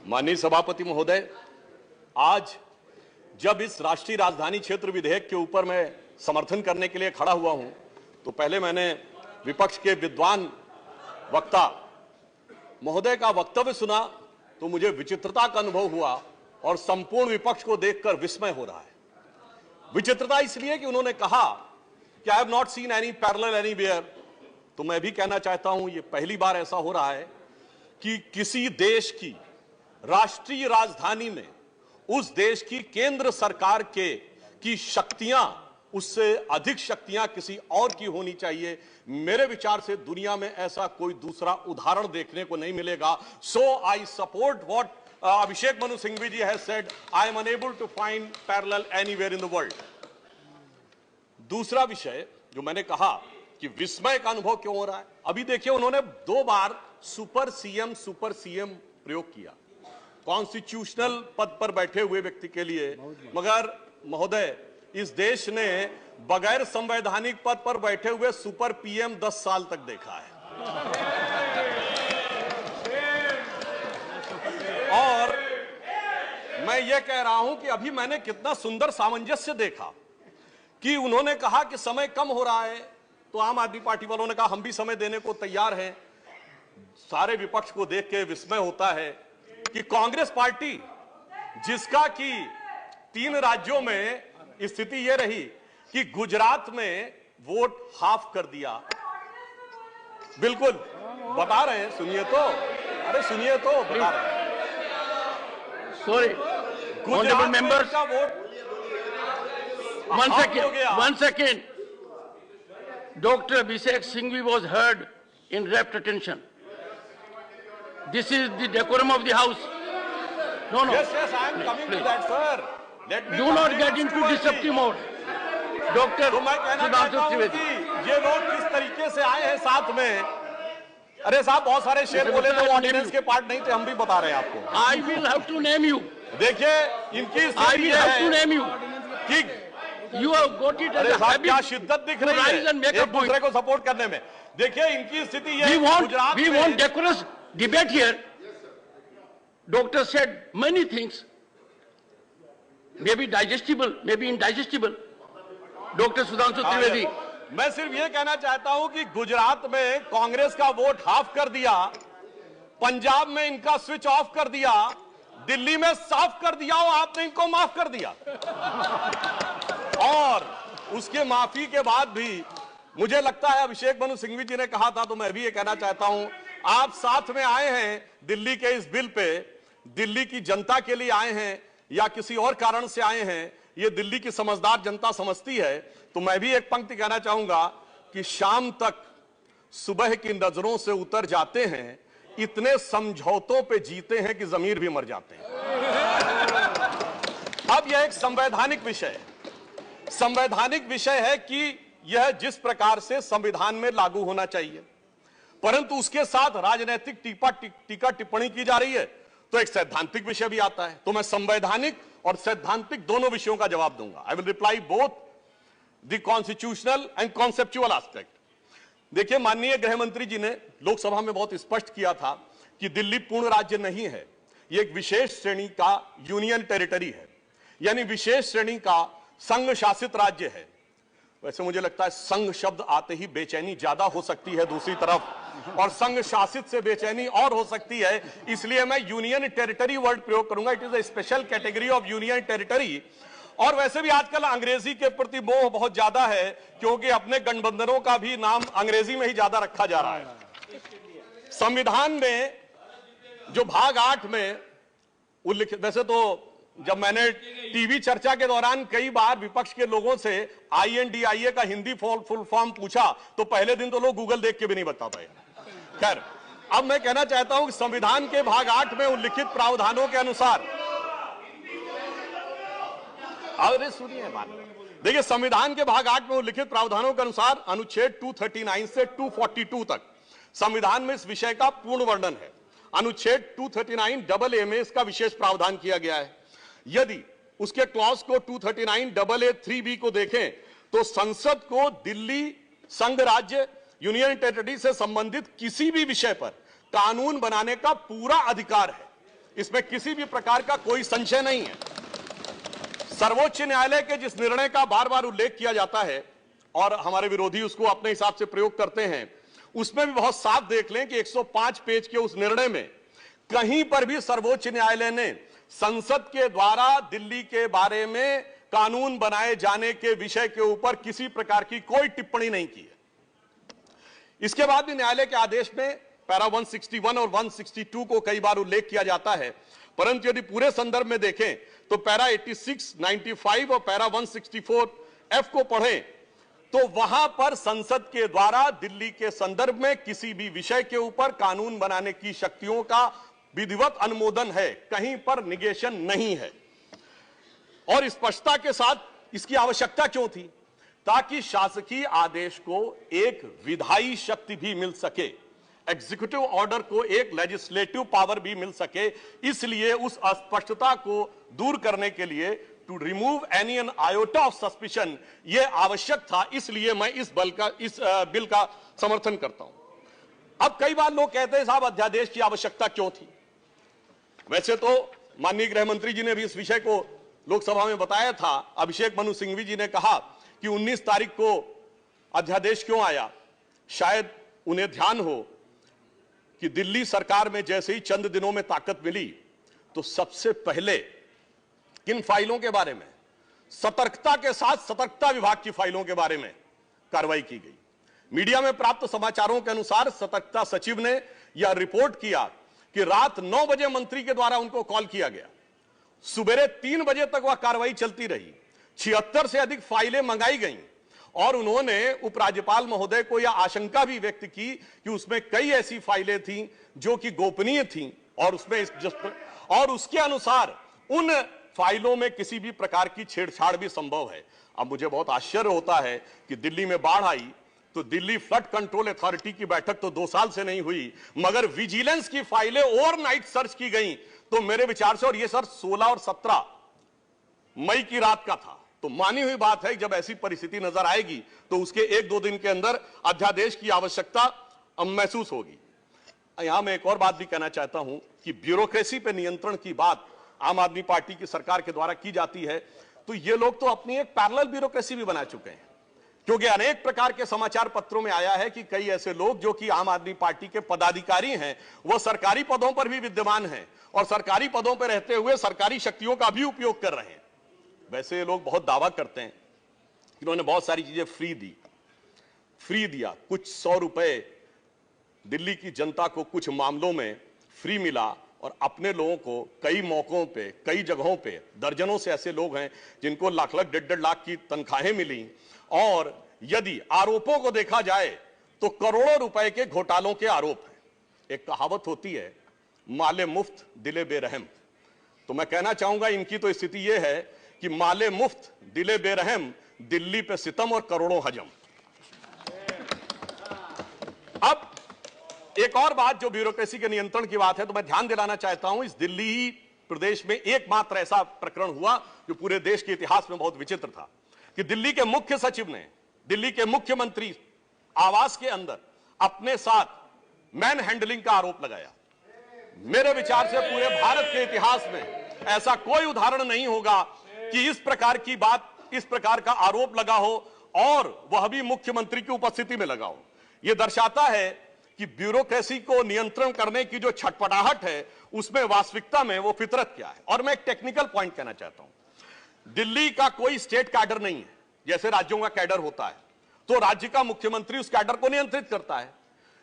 माननीय सभापति महोदय, आज जब इस राष्ट्रीय राजधानी क्षेत्र विधेयक के ऊपर मैं समर्थन करने के लिए खड़ा हुआ हूं, तो पहले मैंने विपक्ष के विद्वान वक्ता महोदय का वक्तव्य सुना तो मुझे विचित्रता का अनुभव हुआ और संपूर्ण विपक्ष को देखकर विस्मय हो रहा है। विचित्रता इसलिए कि उन्होंने कहा कि I have not seen any parallel anywhere. तो मैं भी कहना चाहता हूं, ये पहली बार ऐसा हो रहा है कि किसी देश की राष्ट्रीय राजधानी में उस देश की केंद्र सरकार की शक्तियां, उससे अधिक शक्तियां किसी और की होनी चाहिए। मेरे विचार से दुनिया में ऐसा कोई दूसरा उदाहरण देखने को नहीं मिलेगा। So I support what Abhishek Manu Singhvi ji has said. I am unable to find parallel anywhere in the world. दूसरा विषय जो मैंने कहा कि विस्मय का अनुभव क्यों हो रहा है, अभी देखिए उन्होंने 2 बार सुपर सीएम प्रयोग किया कॉन्स्टिट्यूशनल पद पर बैठे हुए व्यक्ति के लिए, मगर महोदय इस देश ने बगैर संवैधानिक पद पर बैठे हुए सुपर पीएम 10 साल तक देखा है। और मैं ये कह रहा हूं कि अभी मैंने कितना सुंदर सामंजस्य देखा कि उन्होंने कहा कि समय कम हो रहा है, तो आम आदमी पार्टी वालों ने कहा हम भी समय देने को तैयार हैं। सारे विपक्ष को देख के विस्मय होता है कि कांग्रेस पार्टी, जिसका कि 3 राज्यों में स्थिति यह रही कि गुजरात में वोट हाफ कर दिया, बिल्कुल बता रहे हैं, सुनिए तो, अरे सुनिए तो, बता रहे हैं। Sorry, honorable members. One second. Dr. Abhishek Singhvi was heard in rapt attention. This is the decorum of the house. No. Yes, I am coming to that, sir. Let me do not get into disruptive mode. Dr. तो मैं कहना चाहता हूं कि ये लोग किस तरीके से आए हैं साथ में। अरे साहब बहुत सारे शेर बोले थे, ऑर्डिनेंस के पार्ट नहीं थे, हम भी बता रहे हैं आपको। I will have to name you. देखिए इनकी I will have to name you. ठीक, you have got it as a habit. क्या शिद्दत दिख रही है एक दूसरे को सपोर्ट करने में। देखिए इनकी स्थिति ये, we want decorous debate here. Doctor said many things, maybe digestible, maybe indigestible. Dr. Sudhanshu Trivedi. मैं सिर्फ ये कहना चाहता हूं कि गुजरात में कांग्रेस का वोट हाफ कर दिया, पंजाब में इनका स्विच ऑफ कर दिया, दिल्ली में साफ कर दिया और आपने इनको माफ कर दिया। और उसके माफी के बाद भी मुझे लगता है अभिषेक मनु सिंघवी जी ने कहा था, तो मैं भी ये कहना चाहता हूं, आप साथ में आए हैं दिल्ली के इस बिल पे, दिल्ली की जनता के लिए आए हैं या किसी और कारण से आए हैं, ये दिल्ली की समझदार जनता समझती है। तो मैं भी एक पंक्ति कहना चाहूंगा कि शाम तक सुबह की नजरों से उतर जाते हैं, इतने समझौतों पे जीते हैं कि जमीर भी मर जाते हैं। अब यह एक संवैधानिक विषय है। संवैधानिक विषय है कि यह जिस प्रकार से संविधान में लागू होना चाहिए, परंतु उसके साथ राजनीतिक टीका टिप्पणी की जा रही है, तो एक सैद्धांतिक विषय भी आता है। तो मैं संवैधानिक और सैद्धांतिक दोनों विषयों का जवाब दूंगा। I will reply both the constitutional and conceptual aspect. देखिए माननीय गृह मंत्री जी ने लोकसभा में बहुत स्पष्ट किया था कि दिल्ली पूर्ण राज्य नहीं है, यह एक विशेष श्रेणी का यूनियन टेरिटरी है, यानी विशेष श्रेणी का संघ शासित राज्य है। वैसे मुझे लगता है संघ शब्द आते ही बेचैनी ज्यादा हो सकती है दूसरी तरफ, और संघ शासित से बेचैनी और हो सकती है, इसलिए मैं यूनियन टेरिटरी वर्ड प्रयोग करूंगा। It is a special category of union territory. और वैसे भी आजकल अंग्रेजी के प्रति मोह बहुत ज्यादा है, क्योंकि अपने गठबंधनों का भी नाम अंग्रेजी में ही ज्यादा रखा जा रहा है। संविधान में जो भाग 8 में उल्लिखित, वैसे तो जब मैंने टीवी चर्चा के दौरान कई बार विपक्ष के लोगों से INDIA का हिंदी फुल फॉर्म पूछा, तो पहले दिन तो लोग गूगल देख के भी नहीं बता पाए। खैर, अब मैं कहना चाहता हूं कि संविधान के भाग 8 में उल्लिखित प्रावधानों के अनुसार, अरे सुनिए देखिए, संविधान के भाग 8 में उल्लिखित प्रावधानों के अनुसार अनुच्छेद 239 से 242 तक संविधान में इस विषय का पूर्ण वर्णन है। अनुच्छेद 239 में इसका विशेष प्रावधान किया गया है। यदि उसके क्लॉज को 239 को देखें तो संसद को दिल्ली संघ राज्य यूनियन टेरिटरी से संबंधित किसी भी विषय पर कानून बनाने का पूरा अधिकार है। इसमें किसी भी प्रकार का कोई संशय नहीं है। सर्वोच्च न्यायालय के जिस निर्णय का बार बार उल्लेख किया जाता है और हमारे विरोधी उसको अपने हिसाब से प्रयोग करते हैं, उसमें भी बहुत साफ देख लें कि 105 पेज के उस निर्णय में कहीं पर भी सर्वोच्च न्यायालय ने संसद के द्वारा दिल्ली के बारे में कानून बनाए जाने के विषय के ऊपर किसी प्रकार की कोई टिप्पणी नहीं की है। इसके बाद भी न्यायालय के आदेश में पैरा 161 और 162 को कई बार उल्लेख किया जाता है, परंतु यदि पूरे संदर्भ में देखें तो पैरा 86, 95 और पैरा 164 एफ को पढ़ें तो वहां पर संसद के द्वारा दिल्ली के संदर्भ में किसी भी विषय के ऊपर कानून बनाने की शक्तियों का विधिवत अनुमोदन है, कहीं पर निगेशन नहीं है। और स्पष्टता के साथ इसकी आवश्यकता क्यों थी? ताकि शासकीय आदेश को एक विधायी शक्ति भी मिल सके, एग्जीक्यूटिव ऑर्डर को एक लेजिस्लेटिव पावर भी मिल सके। इसलिए उस अस्पष्टता को दूर करने के लिए to remove any an iota of suspicion यह आवश्यक था। इसलिए मैं इस बिल का समर्थन करता हूं। अब कई बार लोग कहते हैं साहब अध्यादेश की आवश्यकता क्यों थी? वैसे तो माननीय गृह मंत्री जी ने भी इस विषय को लोकसभा में बताया था। अभिषेक मनु सिंघवी जी ने कहा कि 19 तारीख को अध्यादेश क्यों आया। शायद उन्हें ध्यान हो कि दिल्ली सरकार में जैसे ही चंद दिनों में ताकत मिली तो सबसे पहले किन फाइलों के बारे में, सतर्कता के साथ सतर्कता विभाग की फाइलों के बारे में कार्रवाई की गई। मीडिया में प्राप्त समाचारों के अनुसार सतर्कता सचिव ने यह रिपोर्ट किया कि रात 9 बजे मंत्री के द्वारा उनको कॉल किया गया, सुबह 3 बजे तक वह कार्रवाई चलती रही, 76 से अधिक फाइलें मंगाई गईं और उन्होंने उपराज्यपाल महोदय को यह आशंका भी व्यक्त की कि उसमें कई ऐसी फाइलें थीं जो कि गोपनीय थीं और उसके अनुसार उन फाइलों में किसी भी प्रकार की छेड़छाड़ भी संभव है। अब मुझे बहुत आश्चर्य होता है कि दिल्ली में बाढ़ आई तो दिल्ली फ्लड कंट्रोल अथॉरिटी की बैठक तो 2 साल से नहीं हुई, मगर विजिलेंस की फाइलें ओवरनाइट सर्च की गई। तो मेरे विचार से, और ये सर 16 और 17 मई की रात का था, तो मानी हुई बात है जब ऐसी परिस्थिति नजर आएगी तो उसके 1-2 दिन के अंदर अध्यादेश की आवश्यकता महसूस होगी। यहां मैं एक और बात भी कहना चाहता हूं कि ब्यूरोक्रेसी पर नियंत्रण की बात आम आदमी पार्टी की सरकार के द्वारा की जाती है, तो ये लोग तो अपनी एक पैरेलल ब्यूरोक्रेसी भी बना चुके हैं, क्योंकि अनेक प्रकार के समाचार पत्रों में आया है कि कई ऐसे लोग जो कि आम आदमी पार्टी के पदाधिकारी हैं वो सरकारी पदों पर भी विद्यमान हैं और सरकारी पदों पर रहते हुए सरकारी शक्तियों का भी उपयोग कर रहे हैं। वैसे ये लोग बहुत दावा करते हैं कि इन्होंने बहुत सारी चीजें फ्री दिया, कुछ 100 रुपए दिल्ली की जनता को कुछ मामलों में फ्री मिला और अपने लोगों को कई मौकों पे, कई जगहों पे, दर्जनों से ऐसे लोग हैं जिनको लाख लाख 1.5 लाख की तनख्वाहें मिली। और यदि आरोपों को देखा जाए तो करोड़ों रुपए के घोटालों के आरोप हैं। एक कहावत होती है, माले मुफ्त दिले बेरहम। तो मैं कहना चाहूंगा इनकी तो स्थिति यह है कि माले मुफ्त दिले बेरहम, दिल्ली पे सितम और करोड़ों हजम। अब एक और बात जो ब्यूरोक्रेसी के नियंत्रण की बात है, तो मैं ध्यान दिलाना चाहता हूं, इस दिल्ली प्रदेश में एकमात्र ऐसा प्रकरण हुआ जो पूरे देश के इतिहास में बहुत विचित्र था कि दिल्ली के मुख्य सचिव ने दिल्ली के मुख्यमंत्री आवास के अंदर अपने साथ मैन हैंडलिंग का आरोप लगाया। मेरे विचार से पूरे भारत के इतिहास में ऐसा कोई उदाहरण नहीं होगा कि इस प्रकार की बात, इस प्रकार का आरोप लगा हो और वह भी मुख्यमंत्री की उपस्थिति में लगा हो। यह दर्शाता है कि ब्यूरोक्रेसी को नियंत्रण करने की जो छटपटाहट है उसमें वास्तविकता में वो फितरत क्या है। और मैं एक टेक्निकल पॉइंट कहना चाहता हूं, दिल्ली का कोई स्टेट कैडर नहीं है, जैसे राज्यों का कैडर होता है तो राज्य का मुख्यमंत्री उस कैडर को नियंत्रित करता है।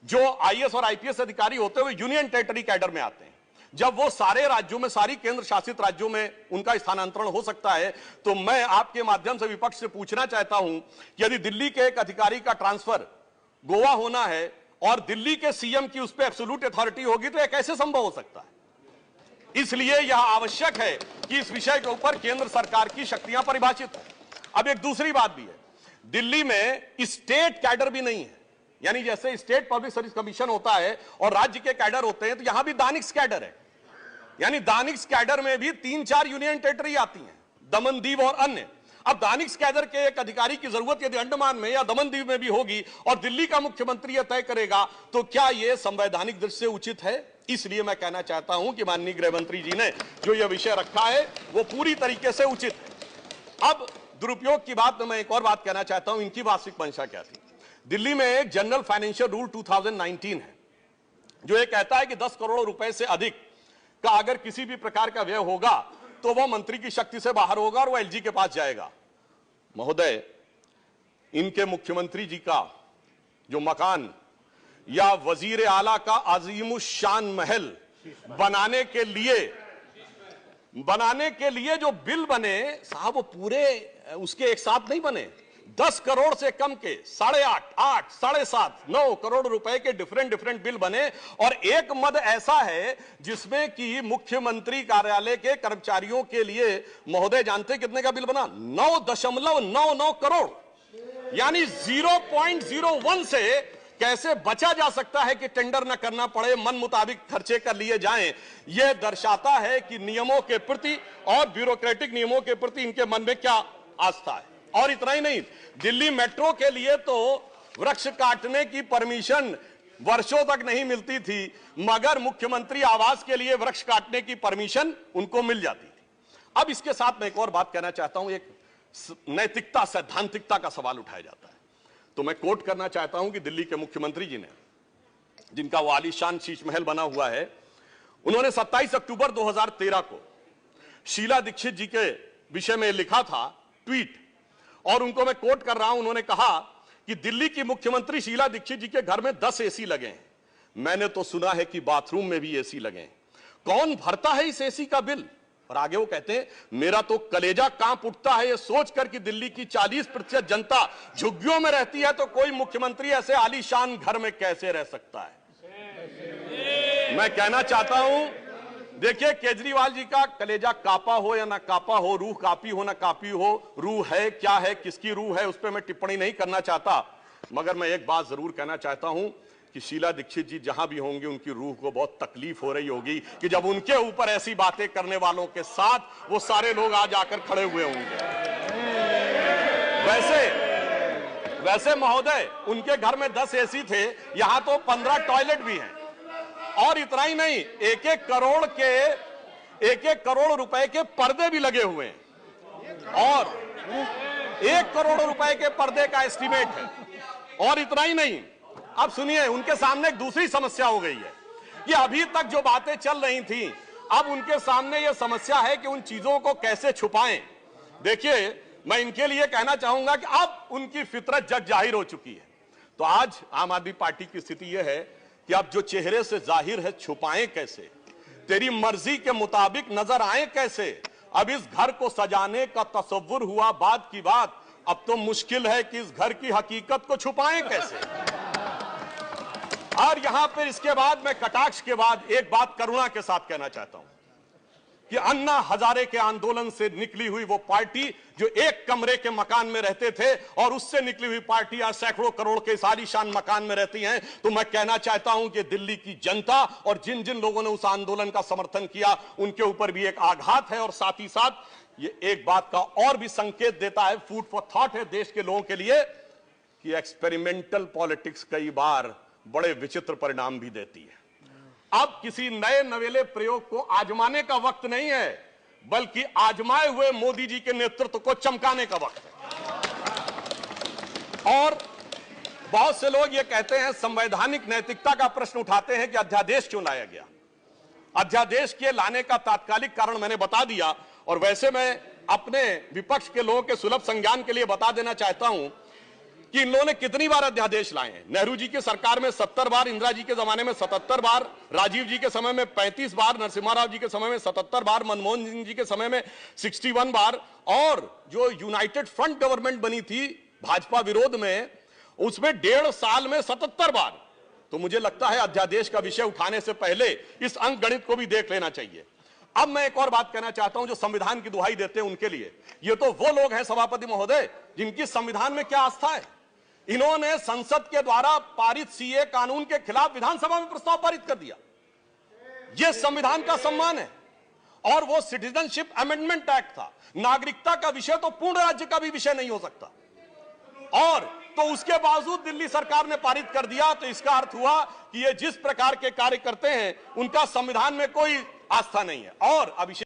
जो आईएएस और आईपीएस अधिकारी होते हुए यूनियन टेरिटरी कैडर में आते हैं, जब वो सारे राज्यों में, सारी केंद्र शासित राज्यों में उनका स्थानांतरण हो सकता है, तो मैं आपके माध्यम से विपक्ष से पूछना चाहता हूं कि यदि दिल्ली के एक अधिकारी का ट्रांसफर गोवा होना है और दिल्ली के सीएम की उस पर एब्सोल्यूट अथॉरिटी होगी तो यह कैसे संभव हो सकता है? इसलिए यह आवश्यक है कि इस विषय के ऊपर केंद्र सरकार की शक्तियां परिभाषित हो। अब एक दूसरी बात भी है, दिल्ली में स्टेट कैडर भी नहीं है, यानी जैसे स्टेट पब्लिक सर्विस कमीशन होता है और राज्य के कैडर होते हैं, तो यहां भी दानिश कैडर है। यानी दानिश कैडर में भी 3-4 यूनियन टेरिटरी आती हैं, दमन दीव और अन्य। अब दानिश कैडर के एक अधिकारी की जरूरत यदि अंडमान में या दमन दीव में भी होगी और दिल्ली का मुख्यमंत्री यह तय करेगा, तो क्या यह संवैधानिक दृष्टि से उचित है? इसलिए मैं कहना चाहता हूं कि माननीय गृह मंत्री जी ने जो यह विषय रखा है वो पूरी तरीके से उचित है। अब दुरुपयोग की बात में मैं एक और बात कहना चाहता हूं, इनकी वास्तविक मंशा क्या थी। दिल्ली में एक जनरल फाइनेंशियल रूल 2019 है जो ये कहता है कि 10 करोड़ रुपए से अधिक का अगर किसी भी प्रकार का व्यय होगा तो वह मंत्री की शक्ति से बाहर होगा और वह एलजी के पास जाएगा। महोदय, इनके मुख्यमंत्री जी का जो मकान या वजीर आला का अजीमुशान महल बनाने के लिए जो बिल बने साहब, वो पूरे उसके एक साथ नहीं बने। 10 करोड़ से कम के 8.5, 8, 7.5, 9 करोड़ रुपए के डिफरेंट बिल बने। और एक मद ऐसा है जिसमें कि मुख्यमंत्री कार्यालय के कर्मचारियों के लिए महोदय जानते कितने का बिल बना? 9.99 करोड़, यानी 0.01 से कैसे बचा जा सकता है कि टेंडर न करना पड़े, मन मुताबिक खर्चे कर लिए जाएं। यह दर्शाता है कि नियमों के प्रति और ब्यूरोक्रेटिक नियमों के प्रति इनके मन में क्या आस्था है। और इतना ही नहीं, दिल्ली मेट्रो के लिए तो वृक्ष काटने की परमिशन वर्षों तक नहीं मिलती थी, मगर मुख्यमंत्री आवास के लिए वृक्ष काटने की परमिशन उनको मिल जाती थी। अब इसके साथ मैं एक और बात कहना चाहता हूं, एक नैतिकता, सैद्धांतिकता का सवाल उठाया जाता है। तो मैं कोट करना चाहता हूं कि दिल्ली के मुख्यमंत्री जी ने, जिनका वो आलीशान शीश महल बना हुआ है, उन्होंने 27 अक्टूबर 2013 को शीला दीक्षित जी के विषय में लिखा था ट्वीट, और उनको मैं कोट कर रहा हूं। उन्होंने कहा कि दिल्ली की मुख्यमंत्री शीला दीक्षित जी के घर में 10 एसी लगे हैं। मैंने तो सुना है कि बाथरूम में भी एसी लगे हैं। कौन भरता है इस एसी का बिल? और आगे वो कहते हैं, मेरा तो कलेजा कांप उठता है ये सोचकर कि दिल्ली की 40% जनता झुग्गियों में रहती है, तो कोई मुख्यमंत्री ऐसे आलीशान घर में कैसे रह सकता है। मैं कहना चाहता हूं, देखिए, केजरीवाल जी का कलेजा कापा हो या ना कापा हो, रूह कापी हो ना कापी हो, रूह है क्या है, किसकी रूह है, उस पर मैं टिप्पणी नहीं करना चाहता। मगर मैं एक बात जरूर कहना चाहता हूं कि शीला दीक्षित जी जहां भी होंगे उनकी रूह को बहुत तकलीफ हो रही होगी कि जब उनके ऊपर ऐसी बातें करने वालों के साथ वो सारे लोग आज आकर खड़े हुए होंगे। वैसे महोदय, उनके घर में 10 एसी थे, यहां तो 15 टॉयलेट भी हैं। और इतना ही नहीं, 1-1 करोड़ रुपए के पर्दे भी लगे हुए हैं, और 1 करोड़ रुपए के पर्दे का एस्टीमेट है। और इतना ही नहीं, अब सुनिए, उनके सामने एक दूसरी समस्या हो गई है कि अभी तक जो बातें चल रही थी, अब उनके सामने यह समस्या है कि उन चीजों को कैसे छुपाएं। देखिए, मैं इनके लिए कहना चाहूंगा कि अब उनकी फितरत जग जाहिर हो चुकी है। तो आज आम आदमी पार्टी की स्थिति यह है कि अब जो चेहरे से जाहिर है छुपाएं कैसे, तेरी मर्जी के मुताबिक नजर आए कैसे। अब इस घर को सजाने का तसव्वुर हुआ बात की बात, अब तो मुश्किल है कि इस घर की हकीकत को छुपाएं कैसे। और यहां पर इसके बाद मैं कटाक्ष के बाद एक बात करुणा के साथ कहना चाहता हूं कि अन्ना हजारे के आंदोलन से निकली हुई वो पार्टी जो एक कमरे के मकान में रहते थे, और उससे निकली हुई पार्टी आज सैकड़ों करोड़ के आलीशान मकान में रहती हैं। तो मैं कहना चाहता हूं कि दिल्ली की जनता और जिन जिन लोगों ने उस आंदोलन का समर्थन किया, उनके ऊपर भी एक आघात है। और साथ ही साथ ये एक बात का और भी संकेत देता है, फूड फॉर थॉट है देश के लोगों के लिए, कि एक्सपेरिमेंटल पॉलिटिक्स कई बार बड़े विचित्र परिणाम भी देती है। अब किसी नए नवेले प्रयोग को आजमाने का वक्त नहीं है, बल्कि आजमाए हुए मोदी जी के नेतृत्व को चमकाने का वक्त है। और बहुत से लोग ये कहते हैं, संवैधानिक नैतिकता का प्रश्न उठाते हैं कि अध्यादेश क्यों लाया गया। अध्यादेश के लाने का तात्कालिक कारण मैंने बता दिया। और वैसे मैं अपने विपक्ष के लोगों के सुलभ संज्ञान के लिए बता देना चाहता हूं कि इन लोगों ने कितनी बार अध्यादेश लाए हैं। नेहरू जी की सरकार में 70 बार, इंदिरा जी के जमाने में 77 बार, राजीव जी के समय में 35 बार, नरसिम्हा राव जी के समय में 77 बार, मनमोहन सिंह जी के समय में 61 बार, और जो यूनाइटेड फ्रंट गवर्नमेंट बनी थी भाजपा विरोध में, उसमें 1.5 साल में 77 बार। तो मुझे लगता है अध्यादेश का विषय उठाने से पहले इस अंक गणित को भी देख लेना चाहिए। अब मैं एक और बात कहना चाहता हूं, जो संविधान की दुहाई देते हैं उनके लिए, ये तो वो लोग हैं सभापति महोदय जिनकी संविधान में क्या आस्था है। इन्होंने संसद के द्वारा पारित सीए कानून के खिलाफ विधानसभा में प्रस्ताव पारित कर दिया। यह संविधान का सम्मान है। और वो सिटीजनशिप अमेंडमेंट एक्ट था। नागरिकता का विषय तो पूर्ण राज्य का भी विषय नहीं हो सकता। और तो उसके बावजूद दिल्ली सरकार ने पारित कर दिया, तो इसका अर्थ हुआ कि ये जिस प्रकार के कार्य करते हैं उनका संविधान में कोई आस्था नहीं है। और अभिषेक